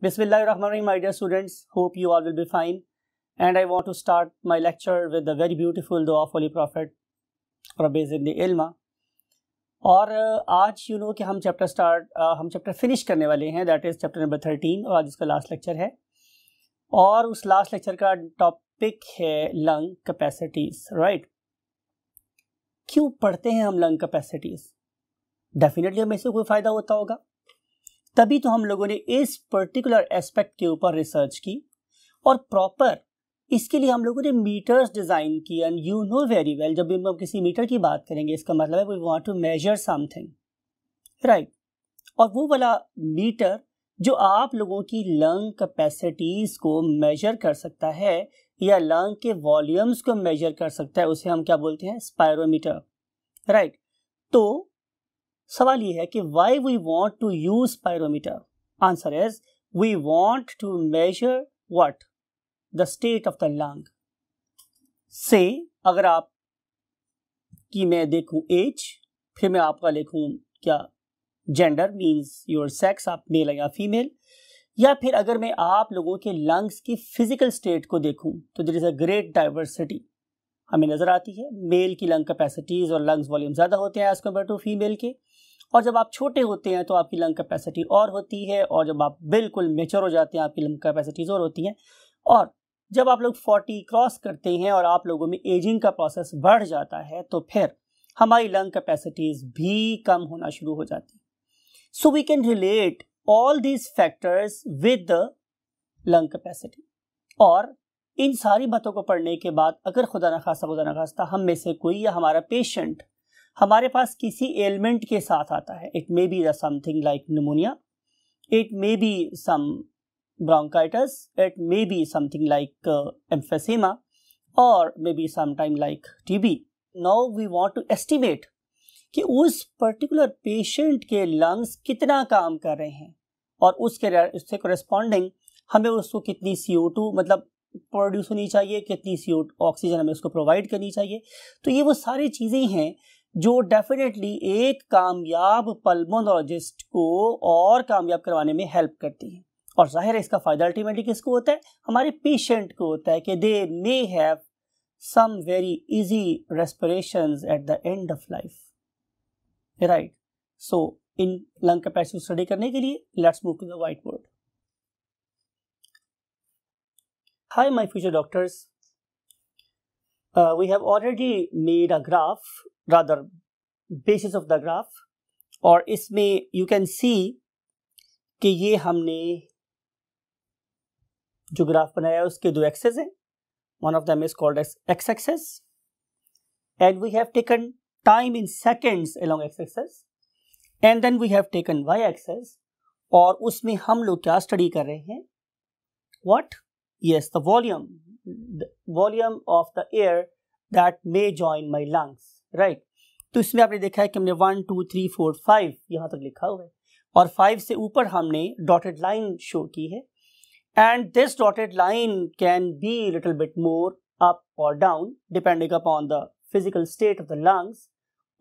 Bismillahirrahmanirrahim, my dear students. Hope you all will be fine. And I want to start my lecture with the very beautiful dua of Holy Prophet Rabbi Zidni Ilma. और आज कि हम chapter finish करने वाले हैं, that is chapter number 13 और आज उसका लास्ट लेक्चर है। और उस लास्ट लेक्चर का टॉपिक है लंग कैपेसिटीज़, राइट। क्यों पढ़ते हैं हम लंग कैपेसिटीज़? डेफिनेटली हमें इससे कोई फ़ायदा होता होगा, तभी तो हम लोगों ने इस पर्टिकुलर एस्पेक्ट के ऊपर रिसर्च की और प्रॉपर इसके लिए हम लोगों ने मीटर्स डिज़ाइन किए। And you know very well, जब भी हम किसी मीटर की बात करेंगे इसका मतलब है we want to measure something, right. और वो वाला मीटर जो आप लोगों की लंग कैपेसिटीज़ को मेजर कर सकता है या लंग के वॉल्यूम्स को मेजर कर सकता है, उसे हम क्या बोलते हैं? Spirometer, right. तो सवाल ये है कि why we want to use spirometer? Answer is we want to measure what? The state of the lung. से अगर आप की मैं देखूं एज, फिर मैं आपका लिखूं क्या? जेंडर मीन्स योर सेक्स, आप मेल या फीमेल। या फिर अगर मैं आप लोगों के लंग्स की फिजिकल स्टेट को देखूं तो there is a great diversity हमें नजर आती है। मेल की लंग कैपेसिटीज और लंग्स वॉल्यूम ज़्यादा होते हैं एज कम्पेयर टू फीमेल के। और जब आप छोटे होते हैं तो आपकी लंग कैपेसिटी और होती है, और जब आप बिल्कुल मेच्योर हो जाते हैं आपकी लंग कैपेसिटीज और होती हैं। और जब आप लोग 40 क्रॉस करते हैं और आप लोगों में एजिंग का प्रोसेस बढ़ जाता है तो फिर हमारी लंग कैपेसिटीज भी कम होना शुरू हो जाती है। So we can relate all these factors with the lung capacity. और इन सारी बातों को पढ़ने के बाद अगर खुदा न खास्ता हम में से कोई या हमारा पेशेंट हमारे पास किसी एलिमेंट के साथ आता है, it may be something like pneumonia, it may be some bronchitis, it may be something like emphysema, और may be sometime like TB. Now we want to estimate कि उस पर्टिकुलर पेशेंट के लंग्स कितना काम कर रहे हैं और उससे कोरेस्पॉन्डिंग हमें उसको कितनी CO2 मतलब प्रोड्यूस होनी चाहिए, कितनी ऑक्सीजन हमें उसको प्रोवाइड करनी चाहिए। तो ये वो सारी चीज़ें हैं जो डेफिनेटली एक कामयाब पल्मोनोलॉजिस्ट को और कामयाब करवाने में हेल्प करती हैं। और जाहिर है इसका फ़ायदा अल्टीमेटली किसको होता है? हमारे पेशेंट को होता है कि they may have some very easy respirations at the end of life, right. So in lung capacity study करने के लिए let's move to the white board. Hi my future doctors, we have already made a graph, rather basis of the graph, और इसमें you can see कि ये हमने जो graph बनाया है उसके दो एक्सेस हैं। one of them is called as x-axis and we have taken time in seconds along x-axis, and then we have taken y-axis और उसमें हम लोग क्या स्टडी कर रहे हैं? What? Yes, the volume of the air that may join my lungs, right? तो इसमें आपने देखा है कि हमने 1 2 3 4 5 यहाँ तक लिखा हुआ है और 5 से ऊपर हमने डॉटेड लाइन शो की है। And this dotted line can be little bit more up और down depending upon the physical state of the lungs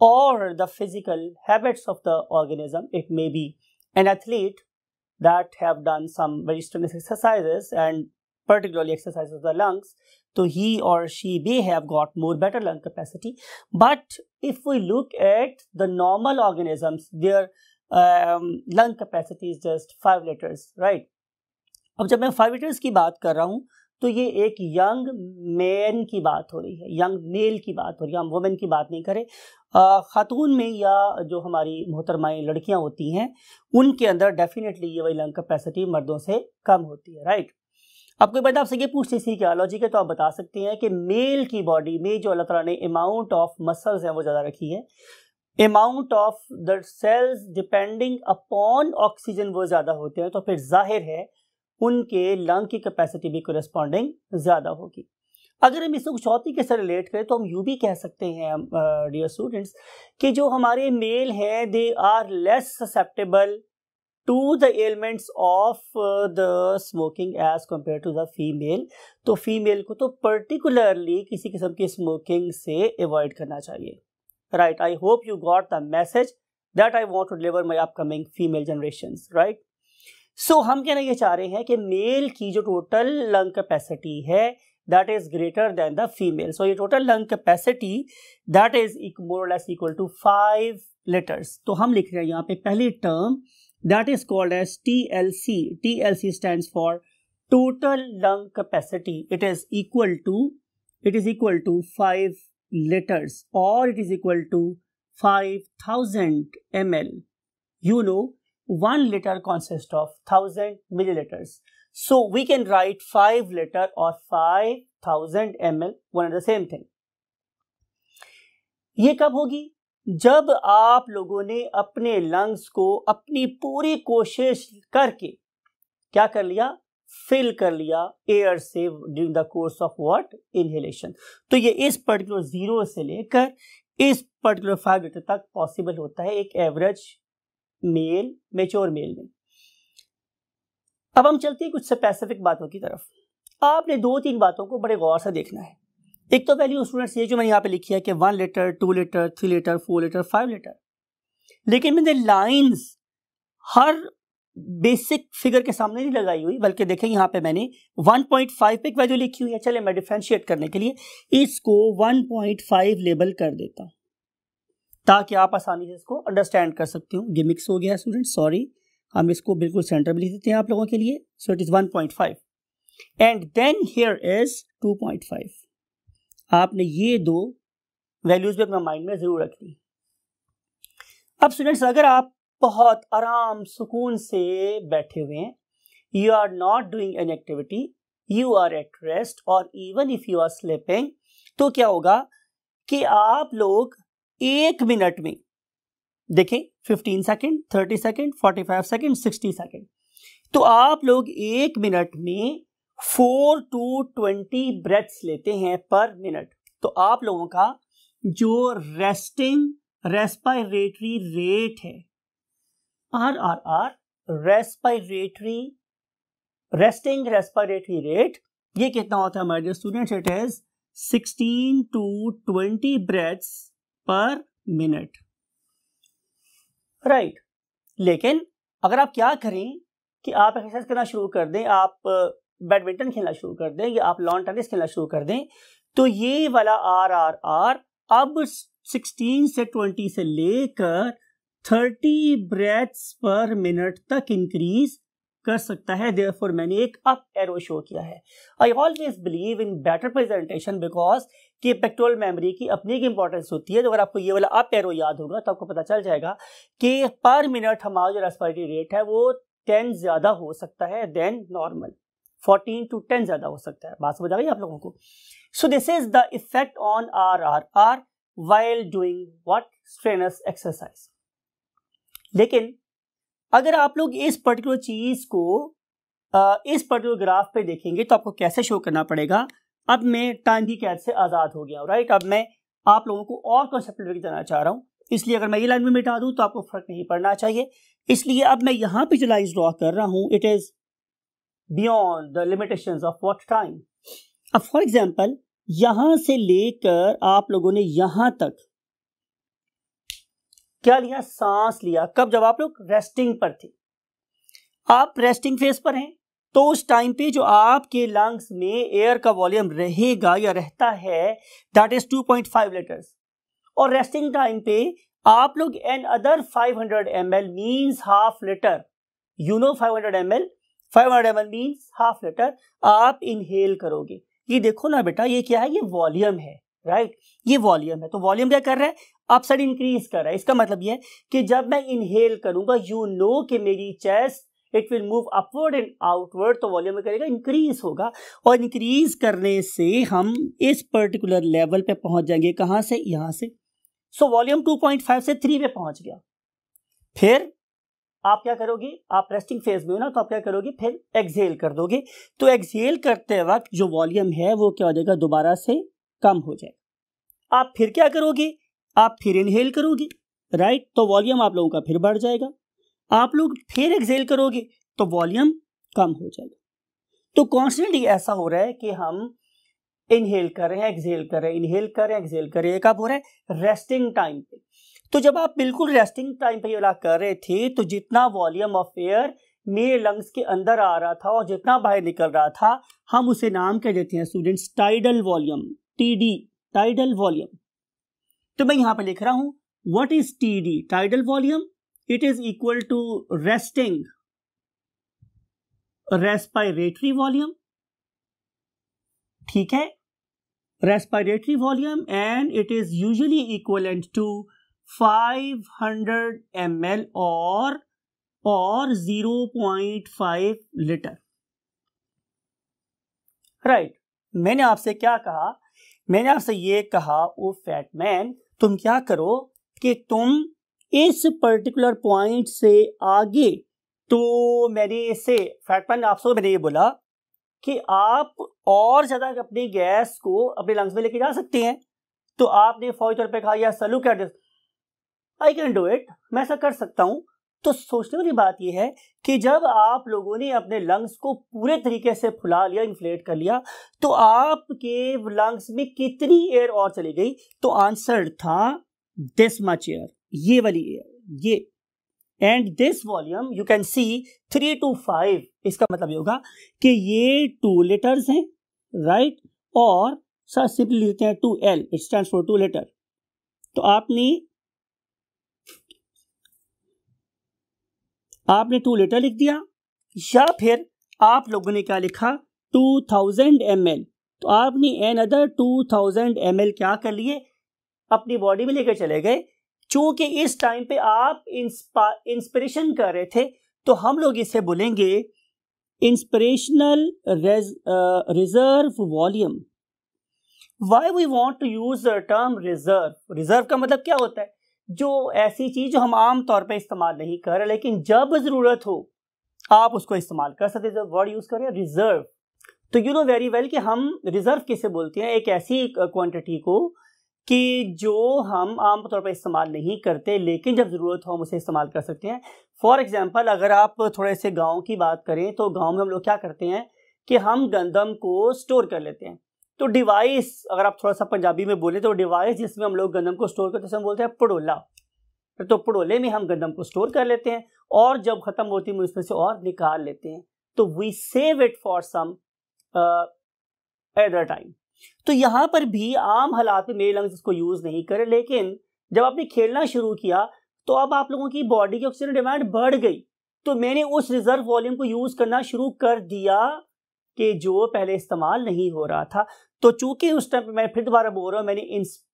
और the physical habits of the organism. It may be an athlete that have done some very strenuous exercises and particularly exercises of the lungs, so he or she may have got more better lung capacity. But if we look at the normal organisms, their lung capacity is just 5 liters, right? अब जब मैं 5 liters की बात कर रहा हूँ तो ये एक यंग मैन की बात हो रही है, यंग मेल की बात हो रही है, हम वुमेन की बात नहीं करें। खातून में या जो हमारी मोहतरमाएँ लड़कियाँ होती हैं उनके अंदर डेफिनेटली ये वही लंग कैपेसिटी मर्दों से कम होती है, राइट। अब कोई बंदा आपसे ये पूछते इसी क्या लॉजिक है, तो आप बता सकते हैं कि मेल की बॉडी में जो अल्लाह ताला ने अमाउंट ऑफ मसल्स हैं वो ज़्यादा रखी है, amount of the cells depending upon oxygen वो ज़्यादा होते हैं, तो फिर जाहिर है उनके लंग की कैपेसिटी भी कोरेस्पॉन्डिंग ज़्यादा होगी। अगर हम इसको कुछ और तरीके से रिलेट करें तो हम यूँ भी कह सकते हैं डियर स्टूडेंट्स कि जो हमारे मेल हैं they are less susceptible to the elements of the smoking as compare to the female. तो फीमेल को तो पर्टिकुलरली किसी किस्म की स्मोकिंग से अवॉइड करना चाहिए, right. I hope you got the message that I want to deliver my upcoming female generations, right. So हम कहना ये चाह रहे हैं कि मेल की जो टोटल लंग कैपेसिटी है that is greater than the female. So, ये total lung capacity that is more or less equal to 5 liters. तो हम लिख रहे हैं यहाँ पे पहली term that is called as TLC. TLC stands for total lung capacity. It is equal to 5 liters or it is equal to 5000 ml. You know, 1 liter consists of 1000 milliliters. So we can write 5 liter or 5000 ml, one and the same thing. ये कब होगी? जब आप लोगों ने अपने lungs को अपनी पूरी कोशिश करके क्या कर लिया? फिल कर लिया एयर से during the course of what? Inhalation. तो ये इस पर्टिकुलर 0 से लेकर इस पर्टिकुलर 5 लीटर तक पॉसिबल होता है एक एवरेज मेल, मेच्योर मेल में. अब हम चलते हैं कुछ स्पेसिफिक बातों की तरफ. आपने 2-3 बातों को बड़े गौर से देखना है. एक तो वैल्यू स्टूडेंट्स ये जो मैंने यहाँ पे लिखी है कि 1 litre, 2 litre, 3 litre, 4 litre, 5 litre. लेकिन मैंने लाइंस हर बेसिक फिगर के सामने नहीं लगाई हुई, बल्कि देखें यहाँ पे मैंने 1.5 पे एक वैल्यू लिखी हुई है. चले मैं डिफरेंशिएट करने के लिए इसको 1.5 लेबल कर देता हूँ ताकि आप आसानी से इसको अंडरस्टैंड कर सकते हो. गिमिक्स हो गया स्टूडेंट, सॉरी. हम इसको बिल्कुल सेंटर में लिख देते हैं आप लोगों के लिए. So it is 1.5 and then here is 2.5. आपने ये दो वैल्यूज भी अपना माइंड में जरूर रखनी. अब स्टूडेंट्स, अगर आप बहुत आराम सुकून से बैठे हुए हैं, you are not doing any activity, you are at rest और even if you are sleeping, तो क्या होगा कि आप लोग 1 मिनट में देखें 15 सेकेंड, 30 सेकेंड, 45 सेकेंड, 60 सेकेंड, तो आप लोग 1 मिनट में 4 to 20 ब्रेथ्स लेते हैं पर मिनट. तो आप लोगों का जो रेस्टिंग रेस्पिरेटरी रेट है RRR, रेस्टिंग रेस्पिरेटरी रेट, ये कितना होता है हमारे dear students? It is 16 to 20 breaths per minute. Right. लेकिन अगर आप क्या करें कि आप एक्सरसाइज करना शुरू कर दें, आप बैडमिंटन खेलना शुरू कर दें या आप लॉन टेनिस खेलना शुरू कर दें, तो ये वाला RRR अब 16 से 20 से लेकर 30 ब्रेथ्स पर मिनट तक इंक्रीज कर सकता है. देयरफॉर मैंने एक अप एरो शो किया है. I always believe in better presentation because कि पेक्टोरल मेमोरी की अपनी एक इंपॉर्टेंस होती है. तो अगर आपको ये वाला अप एरो याद होगा तो आपको पता चल जाएगा कि पर मिनट हमारा जो रेस्पिरेटरी रेट है वो 10 ज्यादा हो सकता है देन नॉर्मल. 14 to 10 ज्यादा हो सकता है. बात समझ आ गई आप लोगों को? So this is the effect on RRR while doing what? strenuous exercise. लेकिन अगर आप लोग इस पर्टिकुलर चीज को इस पर्टिकुलर ग्राफ पे देखेंगे तो आपको कैसे शो करना पड़ेगा? अब मैं टाइम की कैद से आजाद हो गया हूं. राइट. अब मैं आप लोगों को और कॉन्सेप्ट लेकर जाना चाह रहा हूं, इसलिए अगर मैं ये लाइन में मिटा दूं तो आपको फर्क नहीं पड़ना चाहिए. इसलिए अब मैं यहां पे जो लाइन ड्रॉ कर रहा हूं, it is beyond the limitations of what time. अब फॉर एग्जांपल यहां से लेकर आप लोगों ने यहां तक क्या लिया? सांस लिया. कब? जब आप लोग रेस्टिंग पर थे. आप रेस्टिंग फेज पर हैं तो उस टाइम पे जो आपके लंग्स में एयर का वॉल्यूम रहेगा या रहता है दैट इज 2.5 लीटर्स. और रेस्टिंग टाइम पे आप लोग another 500 ml means half litre. You know 500 ml means half litre आप इनहेल करोगे. ये देखो ना बेटा, ये क्या है? ये वॉल्यूम है. राइट. ये वॉल्यूम है. तो वॉल्यूम क्या कर रहा है? अपसाइड इंक्रीज कर रहा है. इसका मतलब ये है कि जब मैं इनहेल करूंगा यू नो कि मेरी chest it will move upward and outward, तो वॉल्यूम में करेगा इंक्रीज होगा. और इंक्रीज करने से हम इस पर्टिकुलर लेवल पे पहुंच जाएंगे. कहां से? यहां से. सो वॉल्यूम 2.5 से 3 पे पहुंच गया. फिर आप क्या करोगे? आप रेस्टिंग फेज में हो ना, तो आप क्या करोगे? फिर एक्सहेल कर दोगे. तो एक्सहेल करते वक्त जो वॉल्यूम है वो क्या हो जाएगा? दोबारा से कम हो जाएगा. आप फिर क्या करोगे? आप फिर इनहेल करोगे. राइट. तो वॉल्यूम आप लोगों का फिर बढ़ जाएगा. आप लोग फिर एक्सहेल करोगे तो वॉल्यूम कम हो जाएगा. तो कॉन्स्टेंटली ऐसा हो रहा है कि हम इनहेल कर रहे हैं, एक्सहेल कर रहे हैं, इनहेल कर रहे हैं, एक्सहेल कर रहे हैं. कब हो रहा है? रेस्टिंग टाइम पे. तो जब आप बिल्कुल रेस्टिंग टाइम पे ये वाला कर रहे थे तो जितना वॉल्यूम ऑफ एयर मेरे लंग्स के अंदर आ रहा था और जितना बाहर निकल रहा था हम उसे नाम कह देते हैं students tidal volume, TD, tidal volume. तो मैं यहां पर लिख रहा हूं what is TD, tidal volume, it is equal to resting respiratory volume, ठीक है, respiratory volume, and it is usually equivalent to 500 ml और 0.5 लीटर। राइट, मैंने आपसे क्या कहा, मैंने आपसे ये कहा ओ फैट मैन तुम क्या करो कि तुम इस पर्टिकुलर पॉइंट से आगे, तो मैंने इससे फैट मैन आपसे मैंने ये बोला कि आप और ज्यादा अपनी गैस को अपने लंग्स में लेके जा सकते हैं। तो आपने फौरी तौर पे कहा या सलू कर दे, आई कैन डू इट, मैं ऐसा कर सकता हूं। तो सोचने वाली बात यह है कि जब आप लोगों ने अपने लंग्स को पूरे तरीके से फुला लिया, इन्फ्लेट कर लिया, तो आपके लंग्स में कितनी एयर और चली गई? तो आंसर था दिस मच एयर, ये वाली एयर, ये, and this volume you can see 3 to 5। इसका मतलब ये होगा कि ये 2 लीटर्स हैं, राइट, और सर सिंपली लिखते हैं 2L, it stands for 2 litre. तो आपने 2 लीटर लिख दिया, या फिर आप लोगों ने क्या लिखा 2000 ml। तो आपने अनदर 2000 ml क्या कर लिए, अपनी बॉडी में लेकर चले गए। चूंकि इस टाइम पे आप इंस्पिरेशन कर रहे थे, तो हम लोग इसे बोलेंगे inspirational reserve volume. Why we want to use the term reserve? Reserve का मतलब क्या होता है? जो ऐसी चीज जो हम आम तौर पे इस्तेमाल नहीं कर रहे, लेकिन जब जरूरत हो आप उसको इस्तेमाल कर सकते हैं। वर्ड यूज करें रिजर्व। तो यू नो वेरी वेल कि हम रिजर्व किसे बोलते हैं, एक ऐसी क्वांटिटी को कि जो हम आम तौर पर इस्तेमाल नहीं करते, लेकिन जब जरूरत हो हम उसे इस्तेमाल कर सकते हैं। फॉर एग्जांपल, अगर आप थोड़े से गांव की बात करें, तो गांव में हम लोग क्या करते हैं कि हम गंदम को स्टोर कर लेते हैं। तो डिवाइस, अगर आप थोड़ा सा पंजाबी में बोले तो डिवाइस जिसमें हम लोग गंदम को स्टोर करते हैं, हम बोलते हैं पड़ोला। तो पड़ोले में हम गंदम को स्टोर कर लेते हैं और जब खत्म होती है उसमें से और निकाल लेते हैं। तो we save it for some other time. तो यहां पर भी आम हालात में मेरे लंग्स इसको यूज नहीं करे, लेकिन जब आपने खेलना शुरू किया तो अब आप लोगों की बॉडी की ऑक्सीजन डिमांड बढ़ गई, तो मैंने उस रिजर्व वॉल्यूम को यूज करना शुरू कर दिया कि जो पहले इस्तेमाल नहीं हो रहा था। तो चूंकि उस टाइम पे मैं फिर दोबारा बोल रहा हूं, मैंने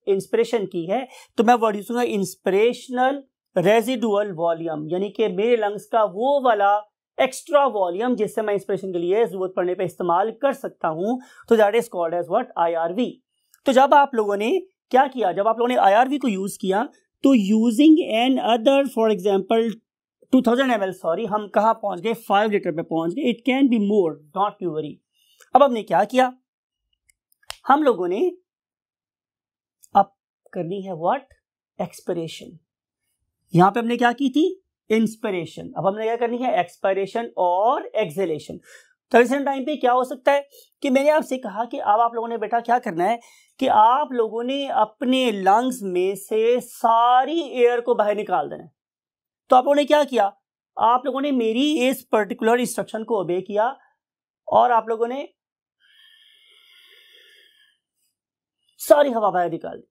इंस्पिरेशन की है, तो मैं वर्ड यूज करूंगा इंस्पिरेशनल रेजिडुअल वॉल्यूम, यानी कि मेरे लंग्स का वो वाला एक्स्ट्रा वॉल्यूम जिससे मैं इंस्पिरेशन के लिए जरूरत पड़ने पे इस्तेमाल कर सकता हूं। तो that is called as what, IRV। तो जब आप लोगों ने क्या किया, जब आप लोगों ने IRV को यूज किया, तो using another, for example 2000 ml, sorry, हम कहां पहुंच गए, 5 लीटर पे पहुंच गए। It can be more, not you worry. अब हमने क्या किया, हम लोगों ने अब करनी है व्हाट, एक्सपिरेशन। यहां पे हमने क्या की थी, इंस्पिरेशन। अब हमने क्या करनी है, एक्सपायरेशन और एक्सहेलेशन। तो रिसेंट टाइम पे क्या हो सकता है कि मैंने आपसे कहा कि अब आप लोगों ने बेटा क्या करना है कि आप लोगों ने अपने लंग्स में से सारी एयर को बाहर निकाल देना है। तो आप लोगों ने क्या किया, आप लोगों ने मेरी इस पर्टिकुलर इंस्ट्रक्शन को ओबे किया और आप लोगों ने सारी हवा बाहर निकाल दी।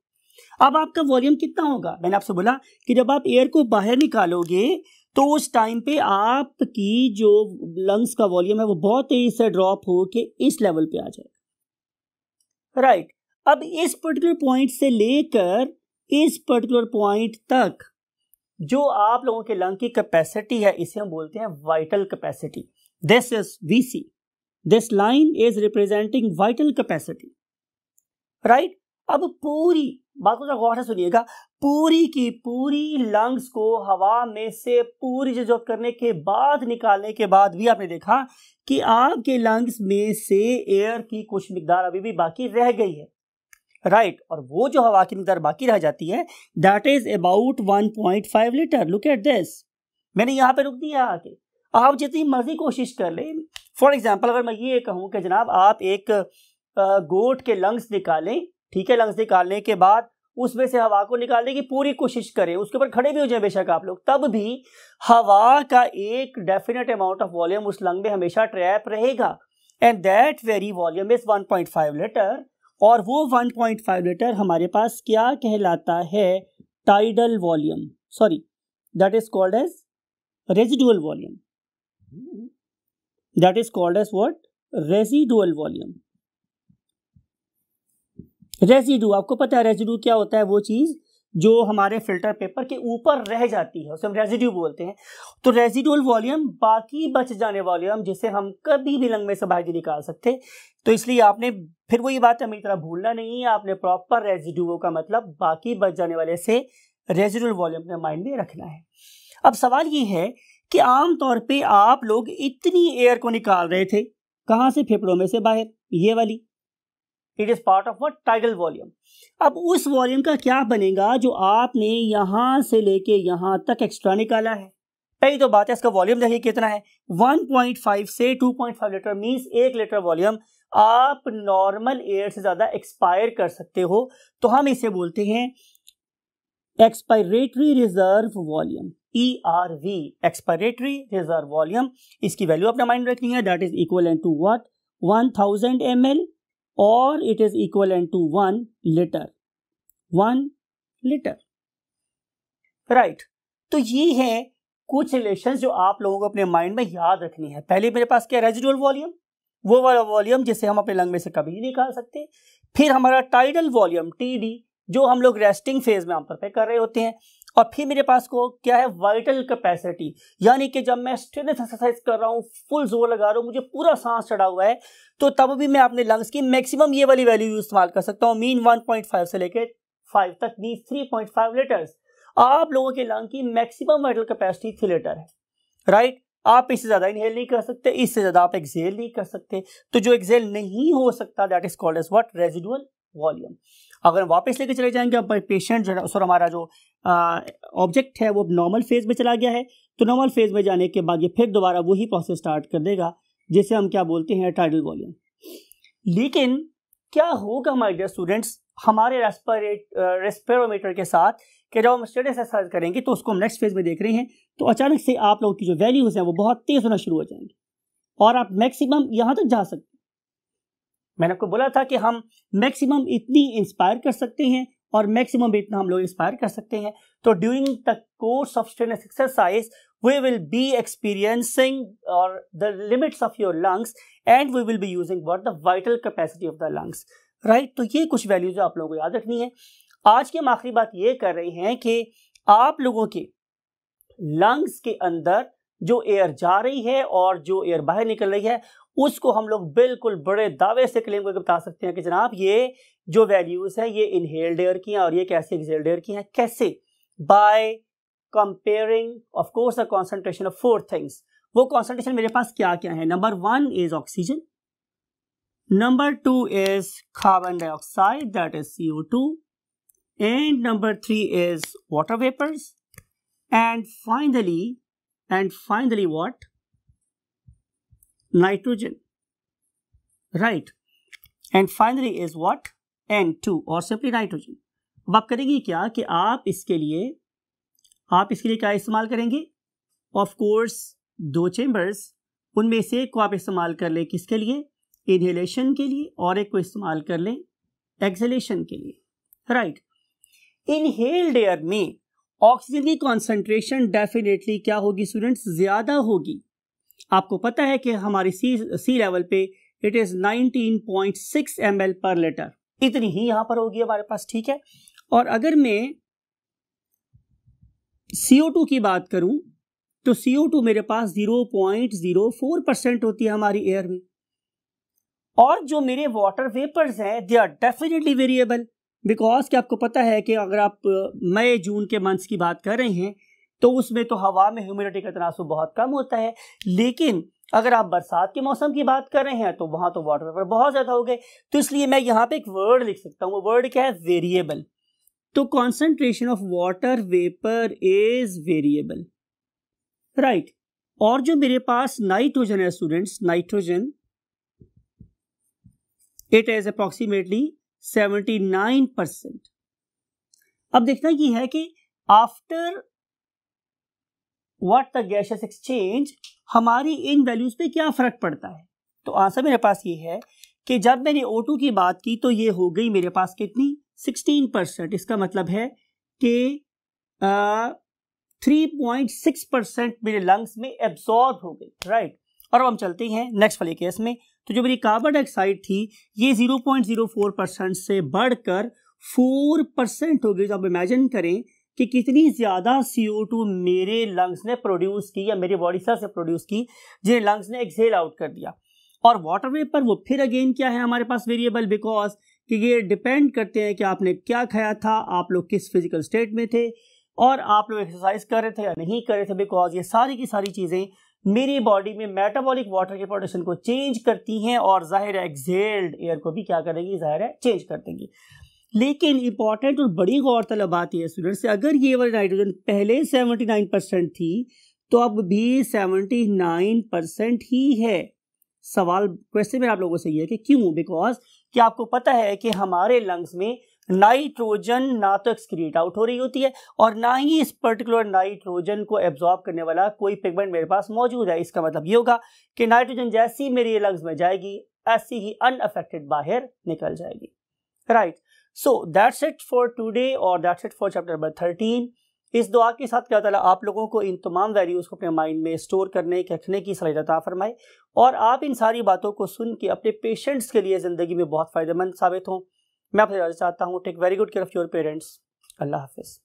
अब आपका वॉल्यूम कितना होगा, मैंने आपसे बोला कि जब आप एयर को बाहर निकालोगे तो उस टाइम पे आपकी जो लंग्स का वॉल्यूम है वो बहुत तेजी से ड्रॉप हो के इस लेवल पे आ जाएगा। राइट, अब इस पर्टिकुलर पॉइंट से लेकर इस पर्टिकुलर पॉइंट तक जो आप लोगों के लंग की कैपेसिटी है, इसे हम बोलते हैं vital capacity. This is VC, this line is representing vital capacity. Right, अब पूरी बात को गौर से सुनिएगा, पूरी की पूरी लंग्स को हवा में से पूरी जजब करने के बाद, निकालने के बाद भी आपने देखा कि आपके लंग्स में से एयर की कुछ मिकदार अभी भी बाकी रह गई है। राइट, और वो जो हवा की मिकदार बाकी रह जाती है, that is about 1.5 litre. Look at this, मैंने यहां पे रुक दिया आके, आप जितनी मर्जी कोशिश कर ले। फॉर एग्जाम्पल, अगर मैं ये कहूं कि जनाब आप एक गोट के लंग्स निकालें, ठीक है, लंग्स निकालने के बाद उसमें से हवा को निकालने की पूरी कोशिश करें, उसके ऊपर खड़े भी हो जाए बेशक आप लोग, तब भी हवा का एक डेफिनेट अमाउंट ऑफ वॉल्यूम उस लंग में हमेशा ट्रैप रहेगा, and that very volume is 1.5 litre. और वो 1.5 लीटर हमारे पास क्या कहलाता है? Tidal volume, sorry, that is called as residual volume. That is called as what? Residual volume. Residue, आपको पता है रेजिडू क्या होता है? वो चीज जो हमारे फिल्टर पेपर के ऊपर रह जाती है उसे हम रेजिड्यू बोलते हैं। तो रेजिडुअल वॉल्यूम बाकी बच जाने वॉल्यूम जिसे हम कभी भी लंग में से बाहर नहीं निकाल सकते। तो इसलिए आपने फिर वही बात हमें तरह भूलना नहीं है, आपने प्रॉपर रेजिडुओ का मतलब बाकी बच जाने वाले से रेजिडुअल वॉल्यूम अपने माइंड में रखना है। अब सवाल ये है कि आमतौर पे आप लोग इतनी एयर को निकाल रहे थे, कहां से? फेफड़ों में से बाहर, ये वाली। It is part of what? Tidal volume. अब उस वॉल्यूम का क्या बनेगा जो आपने यहां से लेके यहां तक एक्स्ट्रा निकाला है? पहली तो बात है इसका वॉल्यूम देखिए कितना है, 1.5 से 2.5 लीटर, मींस 1 लीटर वॉल्यूम आप नॉर्मल एयर से ज्यादा एक्सपायर कर सकते हो। तो हम इसे बोलते हैं expiratory reserve volume, ERV, expiratory reserve volume. इसकी वैल्यू अपने माइंड रखनी है, that is equal to what? 1000 ml और it is equal to 1 litre. 1 litre, right. तो ये है कुछ रिलेशंस जो आप लोगों को अपने माइंड में याद रखनी है। पहले मेरे पास क्या? रेजिडुअल वॉल्यूम, वो वाला वॉल्यूम जिसे हम अपने लंग में से कभी नहीं निकाल सकते। फिर हमारा टाइडल वॉल्यूम, TD, जो हम लोग रेस्टिंग फेज में आमतौर पे कर रहे होते हैं। और फिर मेरे पास को क्या है? वाइटल कैपेसिटी, यानी कि जब मैं स्ट्रेनथ एक्सरसाइज कर रहा हूँ, फुल जोर लगा रहा हूँ, मुझे पूरा सांस चढ़ा हुआ है, तो तब भी मैं अपने लंग्स की मैक्सिमम ये वाली वैल्यू इस्तेमाल कर सकता हूँ, मीन 1.5 से लेकर 5 तक, मीन 3.5 लीटर्स। आप लोगों के लंग की मैक्सिमम वाइटल कैपेसिटी 3 लीटर है, राइट। आप इससे ज्यादा इनहेल नहीं कर सकते, इससे ज्यादा आप एक्सहेल नहीं कर सकते। तो जो एक्सहेल नहीं हो सकता, that is called as what? Residual volume. अगर वापस लेके चले जाएंगे, अब पेशेंट जो सर हमारा जो ऑब्जेक्ट है वो नॉर्मल फेज में चला गया है, तो नॉर्मल फेज में जाने के बाद ये फिर दोबारा वही प्रोसेस स्टार्ट कर देगा जिसे हम क्या बोलते हैं? Tidal volume. लेकिन क्या होगा माय डियर स्टूडेंट्स हमारे रेस्पिरोमीटर के साथ कि जब हम स्टेट एक्सरसाइज करेंगे, तो उसको हम नेक्स्ट फेज में देख रहे हैं, तो अचानक से आप लोगों की जो वैल्यूज हैं वो बहुत तेज होना शुरू हो जाएंगी और आप मैक्सिमम यहां तक जा सकते हैं। मैंने आपको बोला था कि हम मैक्सिमम इतनी इंस्पायर कर सकते हैं और मैक्सिमम इतना हम लोग इंस्पायर कर सकते हैं। तो during the course of strength exercise we will be experiencing or the limits of your lungs and we will be using what the vital capacity of the lungs, right? तो ये कुछ वैल्यूज आप लोगों को याद रखनी है। आज की हम आखिरी बात ये कर रहे हैं कि आप लोगों के लंग्स के अंदर जो एयर जा रही है और जो एयर बाहर निकल रही है, उसको हम लोग बिल्कुल बड़े दावे से क्लेम करके बता सकते हैं कि जनाब ये जो वैल्यूज है ये इनहेल्ड एयर की हैं और ये कैसे एक्सहेल्ड एयर की हैं। कैसे? By comparing of course the concentration of 4 things। वो concentration मेरे पास क्या क्या है? Number 1 is oxygen, number 2 is carbon dioxide, that is CO2, and number 3 is water vapors, and finally what? Nitrogen, right? And finally is what? N2 or simply nitrogen। अब आप करेंगे क्या कि आप इसके लिए क्या इस्तेमाल करेंगे? ऑफ कोर्स 2 चेंबर्स, उनमें से एक को आप इस्तेमाल कर लें किसके लिए? इनहेलेशन के लिए, और एक को इस्तेमाल कर लें एक्सहेलेशन के लिए, राइट। इनहेल्ड एयर में ऑक्सीजन की कॉन्सेंट्रेशन डेफिनेटली क्या होगी स्टूडेंट्स? ज्यादा होगी। आपको पता है कि हमारी सी लेवल पे इट इज 19.6 ml पर लीटर, इतनी ही यहां पर होगी हमारे पास, ठीक है। और अगर मैं CO2 की बात करूं तो CO2 मेरे पास 0.04% होती है हमारी एयर में। और जो मेरे वाटर वेपर्स हैं they are definitely variable, because कि आपको पता है कि अगर आप मई जून के मंथ्स की बात कर रहे हैं तो उसमें तो हवा में ह्यूमिडिटी का तनासुब बहुत कम होता है, लेकिन अगर आप बरसात के मौसम की बात कर रहे हैं तो वहां तो वाटर वेपर बहुत ज्यादा हो गए। तो इसलिए मैं यहाँ पे एक वर्ड लिख सकता हूँ, वो वर्ड क्या है? वेरिएबल। तो concentration of water vapour is variable, right. और जो मेरे पास नाइट्रोजन है students, nitrogen it is approximately 79%। अब देखना ये है कि after what the gaseous exchange हमारी इन वैल्यूज पे क्या फर्क पड़ता है। तो आंसर मेरे पास ये है कि जब मैंने O2 की बात की तो ये हो गई मेरे पास कितनी 16%। इसका मतलब है कि 3.6% मेरे लंग्स में एब्जॉर्ब हो गई, राइट। और अब हम चलते हैं नेक्स्ट वाले केस में। तो जो मेरी कार्बन डाइऑक्साइड थी ये 0.04% से बढ़कर 4% हो गई। तो आप इमेजिन करें कि कितनी ज़्यादा CO2 मेरे लंग्स ने प्रोड्यूस की या मेरी बॉडी सेल से प्रोड्यूस की, जिन्हें लंग्स ने एक्सहेल आउट कर दिया। और वाटर वेपर वो फिर अगेन क्या है हमारे पास वेरिएबल, बिकॉज कि ये डिपेंड करते हैं कि आपने क्या खाया था, आप लोग किस फिजिकल स्टेट में थे, और आप लोग एक्सरसाइज कर रहे थे या नहीं कर रहे थे, बिकॉज ये सारी की सारी चीज़ें मेरी बॉडी में मेटाबॉलिक वाटर के प्रोडक्शन को चेंज करती हैं और जाहिर है एक्सहेल्ड एयर को भी क्या करेंगी, जाहिर है चेंज कर देंगी। लेकिन इंपॉर्टेंट और बड़ी गौरतलब बात यह है स्टूडेंट्स, अगर ये वाली नाइट्रोजन पहले 79% थी तो अब भी 79% ही है। सवाल क्वेश्चन में आप लोगों से ये है कि क्यों, बिकॉज कि आपको पता है कि हमारे लंग्स में नाइट्रोजन ना तो एक्सक्रीट आउट हो रही होती है और ना ही इस पर्टिकुलर नाइट्रोजन को एब्जॉर्ब करने वाला कोई पिगमेंट मेरे पास मौजूद है। इसका मतलब ये होगा कि नाइट्रोजन जैसी मेरे लंग्स में जाएगी ऐसी ही अनअफेक्टेड बाहर निकल जाएगी, right. So that's it for today और that's it for chapter number 13। इस दुआ के साथ क्या ताला आप लोगों को इन तमाम वैल्यूज़ को अपने माइंड में स्टोर करने रखने की सलाहियत अता फरमाए और आप इन सारी बातों को सुन के अपने पेशेंट्स के लिए ज़िंदगी में बहुत फ़ायदेमंद साबित हों। मैं आपसे इजाज़त चाहता हूँ। Take very good care of your parents. अल्लाह हाफिज़।